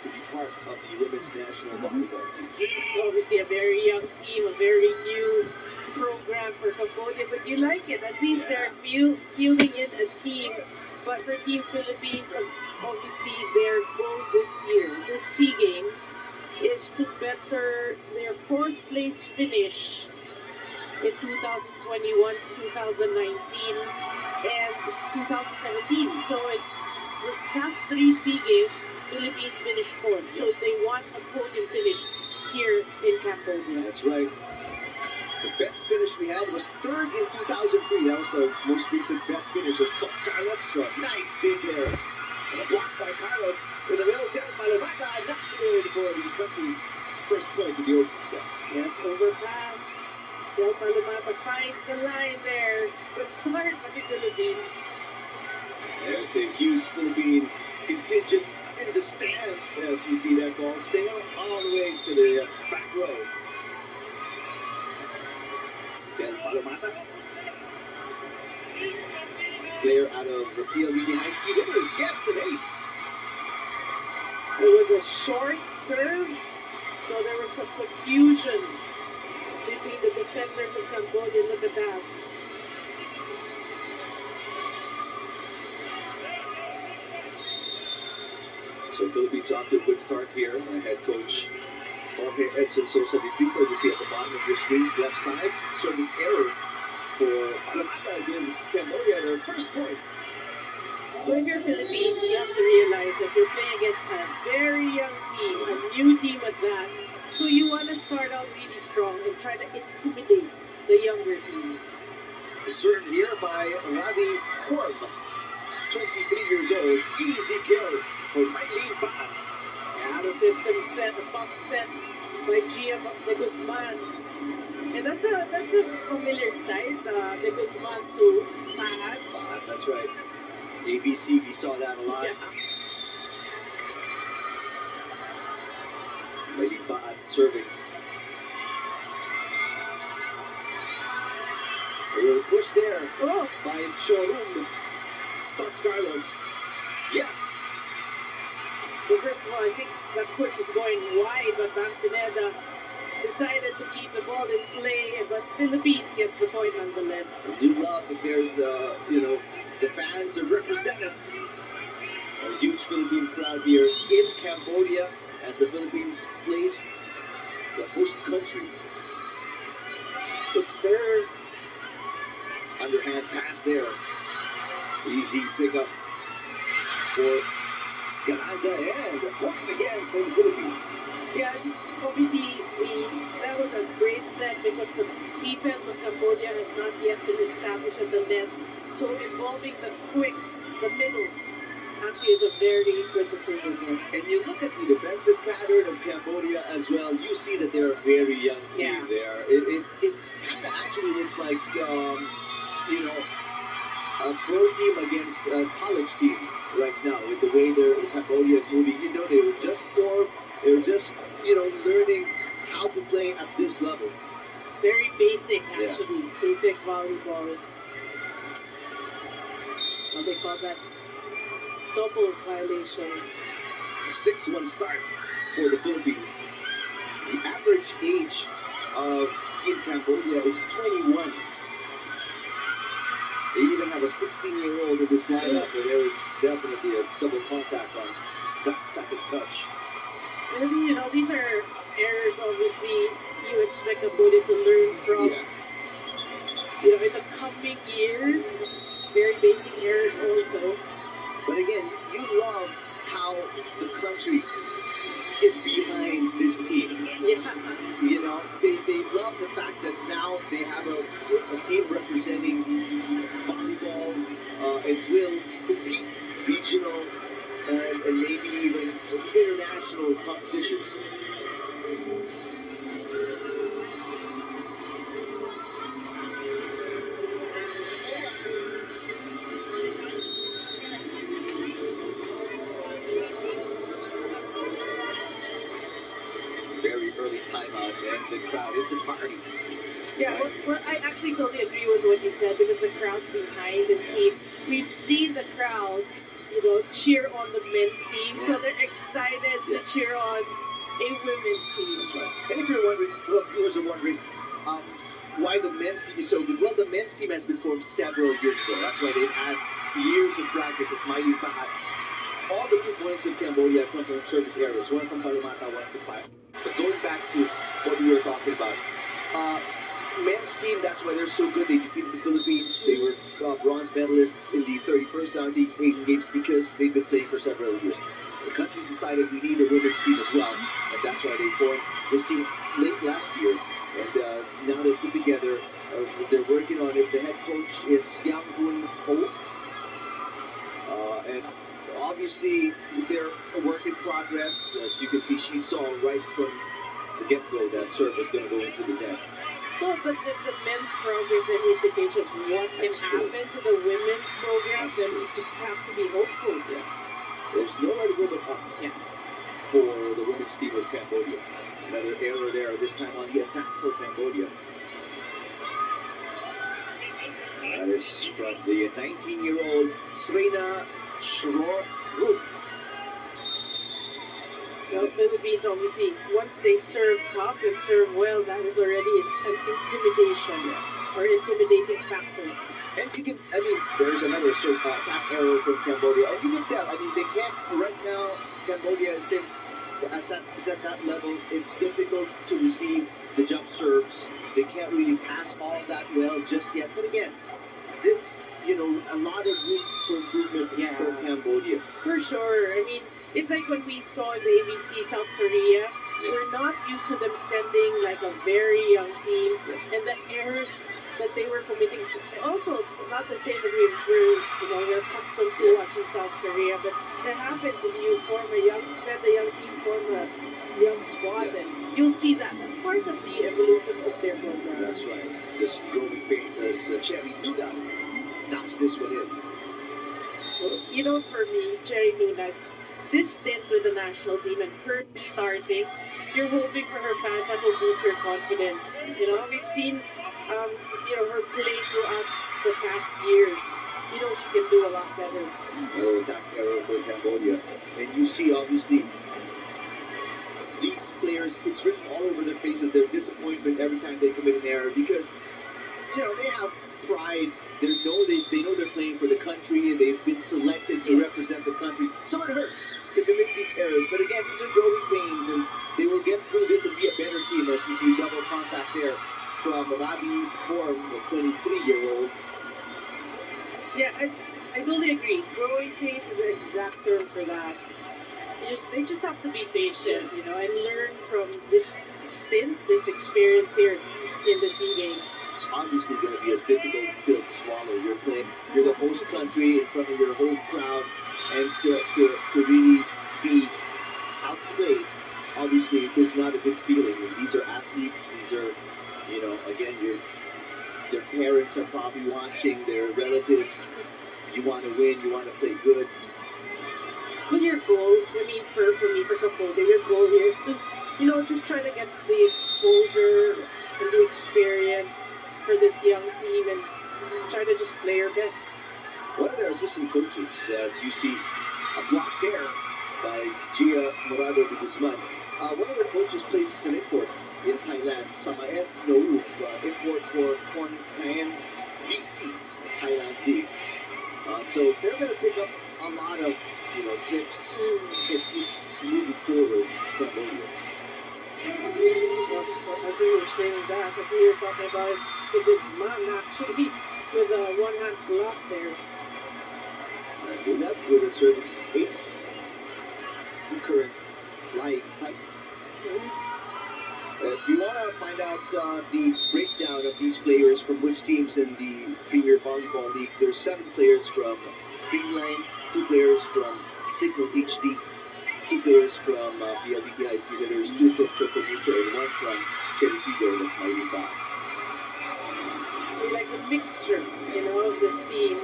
to be part of the women's national volleyball team? Obviously, a very young team, a very new program for Cambodia, but you like it. At least they're fielding in a team. But for Team Philippines, obviously, their goal this year, this SEA Games, is to better their fourth place finish in 2021, 2019, and 2017. So it's the past three SEA Games, Philippines finished fourth. So they want a podium finish here in Cambodia. That's right. The best finish we had was third in 2003. That was the most recent best finish. The stops Carlos. Nice dig there. And a block by Carlos. In the middle, Del Palamata knocks it in for the country's first point in the opening set. Yes, overpass. Del Palamata finds the line there. Good start for the Philippines. There's a huge Philippine contingent in the stands as you see that ball sail all the way to the back row. Del Palamata, player out of the PLDT High Speed Hitters, gets an ace. It was a short serve, so there was some confusion between the defenders of Cambodia. Look at that. So Philippines off to a good start here. Head coach Jorge Edson Sosa Di Pito, you see at the bottom of your screens, left side, service error for Palamata gives Cambodia their first point. Well, if you're Philippines, you have to realize that you're playing against a very young team, a new team at that. So you want to start out really strong and try to intimidate the younger team. Served here by Ravi Horm, 23 years old. Easy kill for Maylene Baan. Yeah, the system set, a bump set by Gia de Guzman. And that's a familiar sight, de Guzman to Baan. That's right. ABC, we saw that a lot. Yeah. Maylene Baan serving. A little push there by Chorum. Tots Carlos. Yes. Well, first of all, I think that push was going wide, but Bang Pineda decided to keep the ball in play, but Philippines gets the point nonetheless. You love that there's, the fans are represented. A huge Philippine crowd here in Cambodia as the Philippines plays the host country. Good serve. Underhand pass there. Easy pickup for Ganaza and a point again for the Philippines. Yeah, obviously that was a great set because the defense of Cambodia has not yet been established at the net. So involving the quicks, the middles, actually is a very good decision here. And you look at the defensive pattern of Cambodia as well, you see that they're a very young team there. It kind of actually looks like, a pro team against a college team right now with the way Cambodia is moving. You know, they were just learning how to play at this level. Very basic, actually. Yeah. Basic volleyball. What they call that? Double violation. A 6-1 start for the Philippines. The average age of Team Cambodia is 21. They even have a 16-year-old in this lineup, where there was definitely a double contact on that second touch. And, these are errors, obviously, you expect Cambodia to learn from. Yeah. In the coming years, very basic errors also. But again, you love how the country is behind this team. Yeah. They love the fact that now they have a team representing volleyball and will compete regional and maybe even international competitions. Very early timeout, and the crowd, it's a party. Yeah, well, I actually totally agree with what you said because the crowd's behind this team. We've seen the crowd, cheer on the men's team, so they're excited to cheer on a women's team. That's right. And if you're wondering, well, viewers are wondering, why the men's team is so good. Well, the men's team has been formed several years ago. That's why they've had years of practice. It's mighty bad. All the 2 points of Cambodia come from service areas. One from Parumata, one from Pai. But going back to what we were talking about, men's team, that's why they're so good. They defeated the Philippines. They were bronze medalists in the 31st Southeast Asian Games because they've been playing for several years. The country decided we need a women's team as well, and that's why they formed this team late last year. And now they're put together. They're working on it. The head coach is Yang Hoon Oh. And obviously, they're a work in progress. As you can see, she saw right from the get-go that serve was going to go into the net. Well, but the men's progress and indication of what can happen to the women's program, then we just have to be hopeful. Yeah. There's nowhere to go but up for the women's team of Cambodia. Another error there, this time on the attack for Cambodia. That is from the 19-year-old Srena Shrorhut. The Philippines, obviously, once they serve tough and serve well, that is already an intimidation or intimidating factor. And you can, there's another attack error from Cambodia. And you can tell, they can't, right now, Cambodia is at that level. It's difficult to receive the jump serves. They can't really pass all that well just yet. But again, this, a lot of room for improvement for Cambodia. For sure. It's like when we saw in the ABC South Korea, we're not used to them sending like a very young team, and the errors that they were committing also not the same as we're accustomed to watching South Korea. But it happens when you send a young team, form a young squad, and you'll see that. That's part of the evolution of their program. That's right. Just growing pains as Cherry Nuna knocks this one in. Well, for me, Cherry Nuna, this stint with the national team and her starting, you're hoping for her fans that will boost her confidence. We've seen her play throughout the past years. She can do a lot better. Another attack error for Cambodia. And you see, obviously, these players, it's written all over their faces, their disappointment every time they commit an error because, they have pride. They know they're playing for the country and they've been selected to represent the country. So it hurts to commit these errors. But again, these are growing pains and they will get through this and be a better team. As you see double contact there from Ravi Form, the 23-year-old. Yeah, I totally agree. Growing pains is an exact term for that. They just have to be patient, and learn from this stint, this experience here in the SEA Games. It's obviously going to be a difficult pill to swallow. You're the host country in front of your home crowd, and to really be outplayed, obviously, is not a good feeling. And these are athletes. These are, again, their parents are probably watching, their relatives. You want to win. You want to play good. Well, your goal, for me, for Cambodia, your goal here is to, just try to get the exposure and the experience for this young team and try to just play your best. One of their assistant coaches, as you see, a block there by Gia Morado de Guzman. One of their coaches places an import in Thailand, Samaeth Nouf, import for Khon Kaen VC, the Thailand League. So they're going to pick up a lot of tips, techniques moving forward, these Cambodians. Well, as we were saying that, as we were talking about the Guzman actually with a one-hand block there. And doing that with a service ace, the current flying type. If you want to find out the breakdown of these players from which teams in the Premier Volleyball League, there's 7 players from Creamline, 2 players from Signal HD, 2 players from PLDT High Speed Hitters, 2 from Triple Neutral, and 1 from Cheritigo. That's my lead back. We like a mixture, of this team.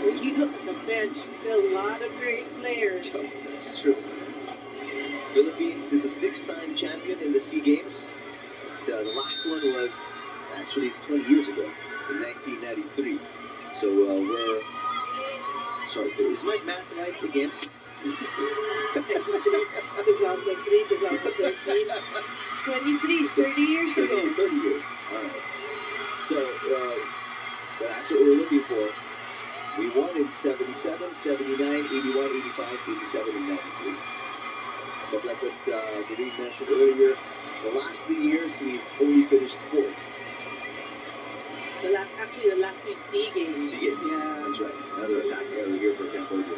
When you look at the bench, still a lot of great players. Oh, that's true. Philippines is a 6-time champion in the SEA Games. The last one was actually 20 years ago, in 1993. So sorry, is my math right again? 2003. 23, 30 years 30, ago. 30 years. All right. So that's what we're looking for. We won in 77, 79, 81, 85, 87, and 93. But like what Doreen mentioned earlier, the last 3 years we've only finished fourth. The last 3 SEA games. SEA games. Yeah. That's right. Another attack error here for Cambodia.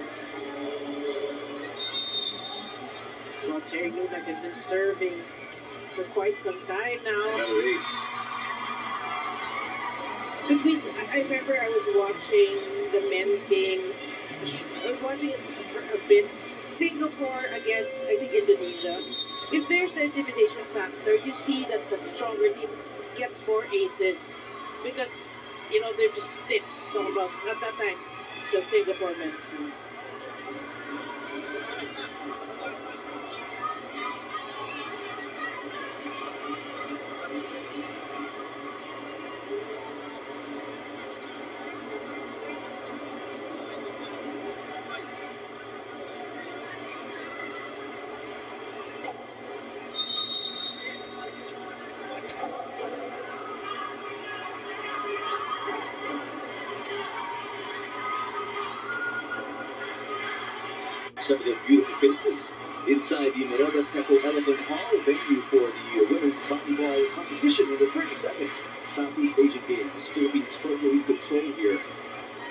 Well, Terry Lunak has been serving for quite some time now. Another ace. But I remember I was watching the men's game. I was watching it for a bit. Singapore against, I think, Indonesia. If there's an intimidation factor, you see that the stronger team gets more aces because, they're just stiff. Talking about, at that time, the Singapore men's team. Some of the beautiful faces inside the Maroda Teco Elephant Hall, venue for the women's volleyball competition in the 32nd Southeast Asian Games. Philippines firmly in control here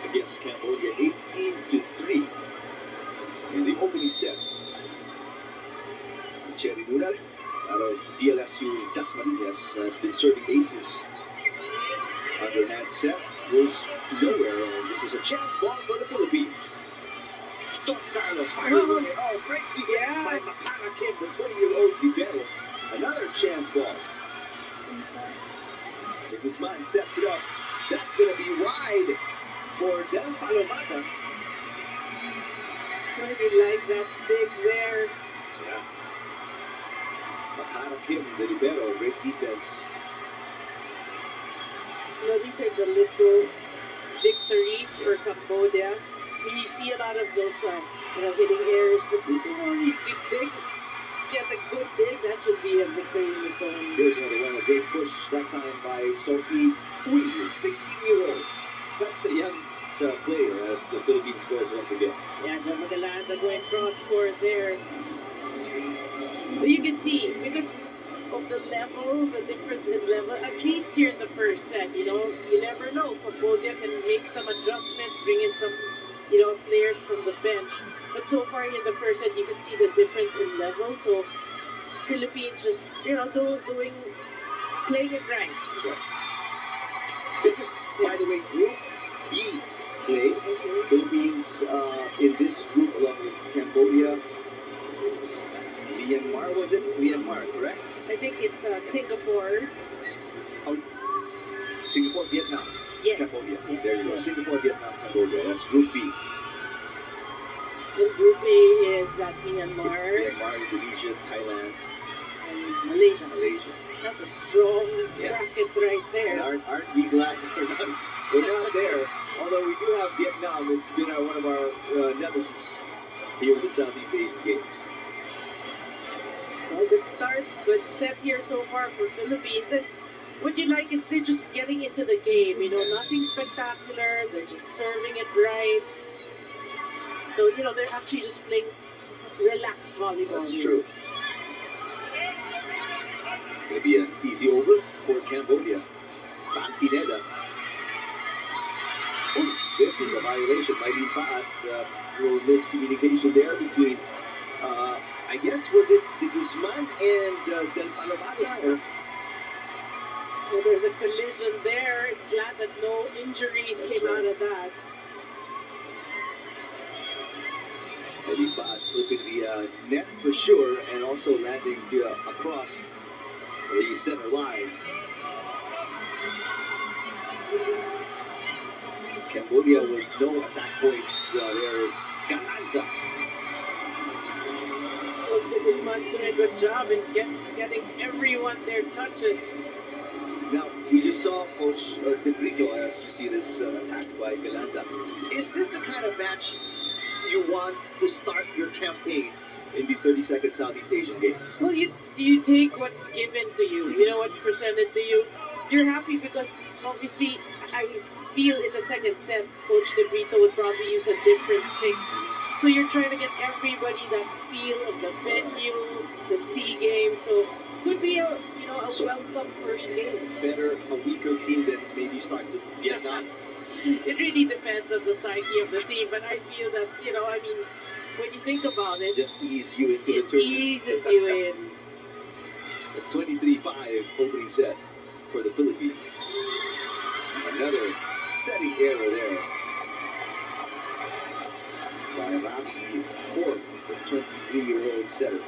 against Cambodia, 18-3 in the opening set. Cherry Lunag out of DLSU Dasmariñas has been serving aces. Underhand set goes nowhere, and this is a chance ball for the Philippines. Dos Carlos firing on it. Oh, great defense by Makana Kim, the 20-year-old libero. Another chance ball. De Guzman sets it up. That's going to be wide for Del Palomata. I did like that dig there. Yeah. Makana Kim, the libero, great defense. These are the little victories for Cambodia. I mean, you see a lot of those, hitting errors, but you need to get a good dig. That should be a victory in its own. Here's another one, a great push, that time by Sophie Uy, 16-year-old. That's the youngest player as the Philippines scores once again. Yeah, John Magalanta going cross score there. But you can see, because of the level, the difference in level, at least here in the first set, you never know. Cambodia can make some adjustments, bring in some players from the bench. But so far in the first set, you can see the difference in level. So Philippines just, playing it right. Sure. This is, by the way, Group B play. Philippines in this group along with Cambodia. Myanmar, was it? Myanmar, correct? I think it's Singapore. Oh, Singapore, Vietnam. Yes. Cambodia. Yes. There you go. Singapore, Vietnam, Cambodia. That's Group B. And Group A is Myanmar Myanmar, Indonesia, Thailand, and Malaysia. Malaysia. That's a strong bracket right there. And aren't we glad we're not there? Although we do have Vietnam, it's been one of our nemesis here in the Southeast Asian Games. Well, good start, good set here so far for Philippines. And what you like is they're just getting into the game, nothing spectacular. They're just serving it right. So, they're actually just playing relaxed volleyball. That's true. Going to be an easy over for Cambodia. Van Pineda. Oh, this is a violation. Might be bad. Little miscommunication there between, I guess, was it De Guzman and Del Palomata? Or? Well, there's a collision there. Glad that no injuries came out of that. Heading bad, flipping the net for sure, and also landing across the center line. Cambodia with no attack points. There's Galanza. Well, De Guzman's doing a good job in getting everyone their touches. Now, we just saw Coach De Brito, as you see this attack by Galanza. Is this the kind of match you want to start your campaign? in the 32nd Southeast Asian Games. Well, you take what's given to you. You know what's presented to you. You're happy because obviously I feel in the second set, Coach De Brito would probably use a different six. So you're trying to get everybody that feel of the venue, the sea game. So could be a welcome first game. Better a weaker team than maybe start with Vietnam. It really depends on the psyche of the team, but I feel that when you think about it, Just ease you into the it tournament. eases you in. A 23-5 opening set for the Philippines. Another setting error there by Ravi Hort, the 23-year-old setter.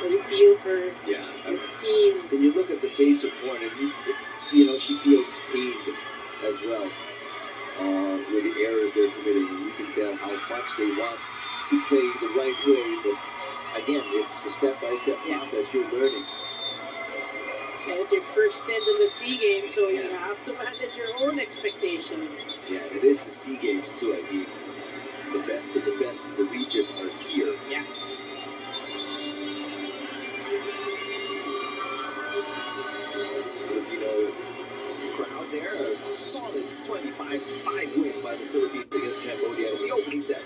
What do you feel for Yeah. this team? When you look at the face of Horn, and she feels pained as well with the errors they're committing. And you can tell how much they want to play the right way, but again, it's a step-by-step process. You're learning. Yeah, it's your first stint in the SEA Games, so you have to manage your own expectations. Yeah, and it is the SEA Games too. I mean, the best of the region are here. Yeah. Filipino crowd there, a solid 25-5 win by the Philippines against Cambodia in the opening set.